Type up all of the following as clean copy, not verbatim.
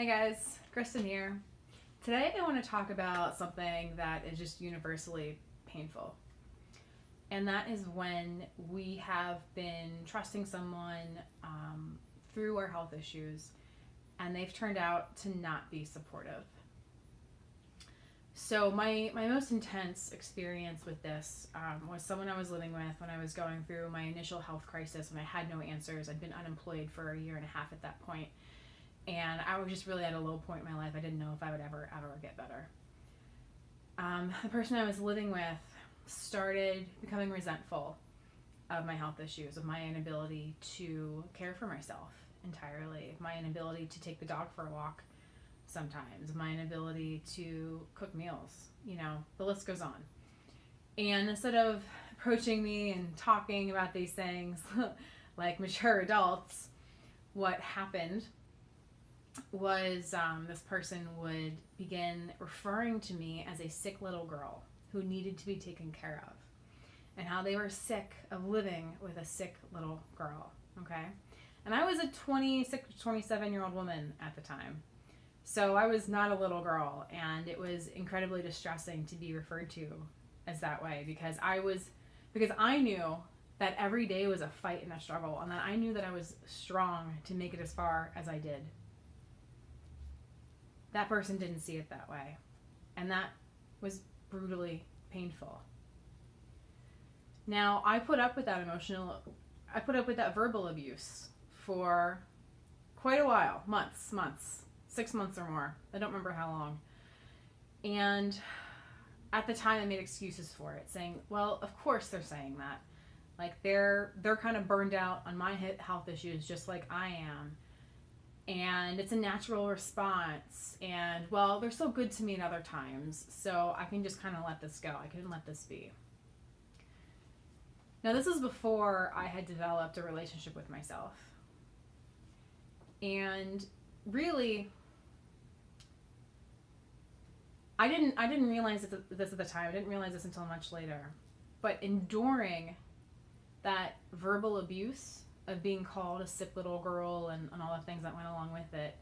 Hey guys, Kristen here. Today I want to talk about something that is just universally painful. And that is when we have been trusting someone through our health issues and they've turned out to not be supportive. So my most intense experience with this was someone I was living with when I was going through my initial health crisis when I had no answers. I'd been unemployed for a year and a half at that point. And I was just really at a low point in my life. I didn't know if I would ever get better. The person I was living with started becoming resentful of my health issues, of my inability to care for myself entirely, my inability to take the dog for a walk sometimes, my inability to cook meals. The list goes on. And instead of approaching me and talking about these things like mature adults, what happened was this person would begin referring to me as a sick little girl who needed to be taken care of, and how they were sick of living with a sick little girl. Okay, and I was a 26, 27-year-old woman at the time, so I was not a little girl, and it was incredibly distressing to be referred to as that way because I knew that every day was a fight and a struggle, and that I knew that I was strong to make it as far as I did. That person didn't see it that way. And that was brutally painful. Now, I put up with that verbal abuse for quite a while, months, 6 months or more. I don't remember how long. And at the time I made excuses for it, saying, well, of course they're saying that. Like they're kind of burned out on my health issues just like I am. And it's a natural response, and well, they're so good to me at other times, so I can just kind of let this go. I can let this be. Now, this is before I had developed a relationship with myself. And really, I didn't realize this at the time. I didn't realize this until much later. But enduring that verbal abuse of being called a sick little girl and all the things that went along with it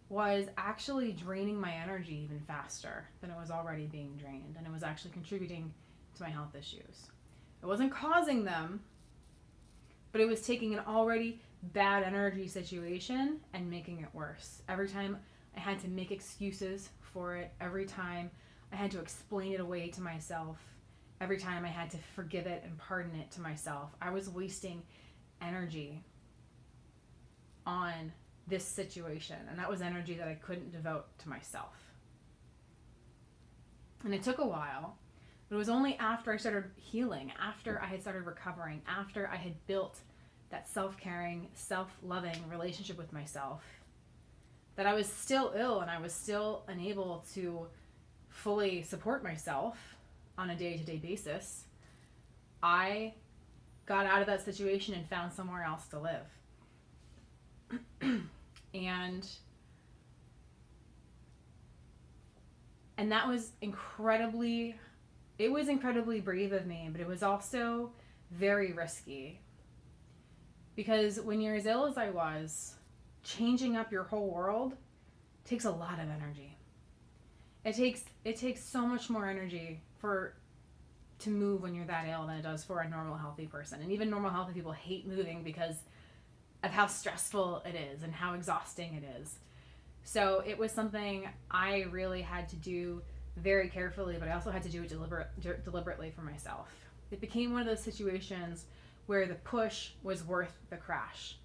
was actually draining my energy even faster than it was already being drained, and it was actually contributing to my health issues. It wasn't causing them, but it was taking an already bad energy situation and making it worse. Every time I had to make excuses for it, every time I had to explain it away to myself, every time I had to forgive it and pardon it to myself, I was wasting energy on this situation, and that was energy that I couldn't devote to myself. And it took a while, but it was only after I started healing, after I had started recovering, after I had built that self-caring, self-loving relationship with myself, that I was still ill and I was still unable to fully support myself on a day-to-day basis. I got out of that situation and found somewhere else to live. and that was incredibly brave of me, but it was also very risky. Because when you're as ill as I was, changing up your whole world takes a lot of energy. It takes so much more energy to move when you're that ill than it does for a normal healthy person. And even normal healthy people hate moving because of how stressful it is and how exhausting it is. So it was something I really had to do very carefully, but I also had to do it deliberately for myself. It became one of those situations where the push was worth the crash,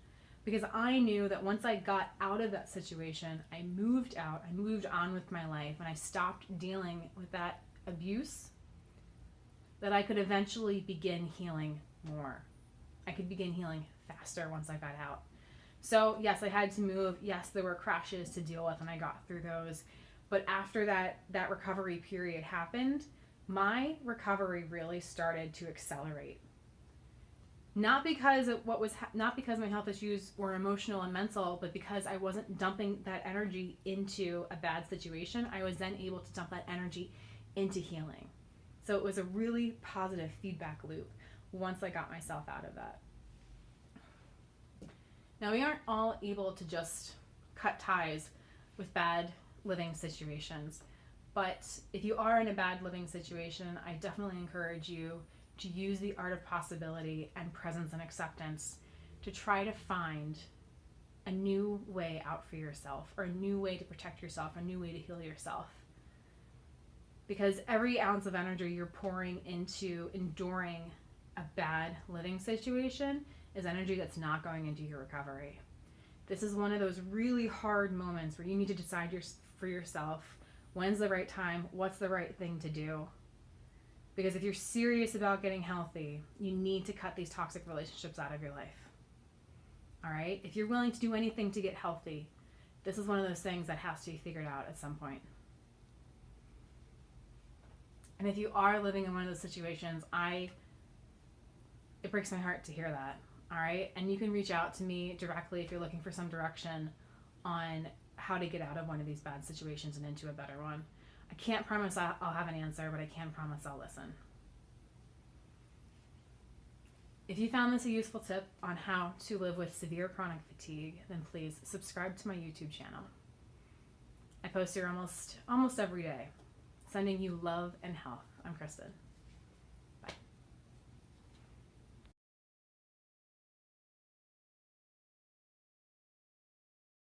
because I knew that once I got out of that situation, I moved on with my life, and I stopped dealing with that abuse, that I could eventually begin healing more. I could begin healing faster once I got out. So yes, I had to move. Yes, there were crashes to deal with, and I got through those. But after that recovery period happened, my recovery really started to accelerate. Not because my health issues were emotional and mental, but because I wasn't dumping that energy into a bad situation. I was then able to dump that energy into healing. So it was a really positive feedback loop once I got myself out of that. Now, we aren't all able to just cut ties with bad living situations. But if you are in a bad living situation, I definitely encourage you to use the art of possibility and presence and acceptance to try to find a new way out for yourself, or a new way to protect yourself, a new way to heal yourself. Because every ounce of energy you're pouring into enduring a bad living situation is energy that's not going into your recovery. This is one of those really hard moments where you need to decide for yourself, when's the right time, what's the right thing to do. Because if you're serious about getting healthy, you need to cut these toxic relationships out of your life. All right? If you're willing to do anything to get healthy, this is one of those things that has to be figured out at some point. And if you are living in one of those situations, it breaks my heart to hear that. All right? And you can reach out to me directly if you're looking for some direction on how to get out of one of these bad situations and into a better one. I can't promise I'll have an answer, but I can promise I'll listen. If you found this a useful tip on how to live with severe chronic fatigue, then please subscribe to my YouTube channel. I post here almost every day, sending you love and health. I'm Kristen.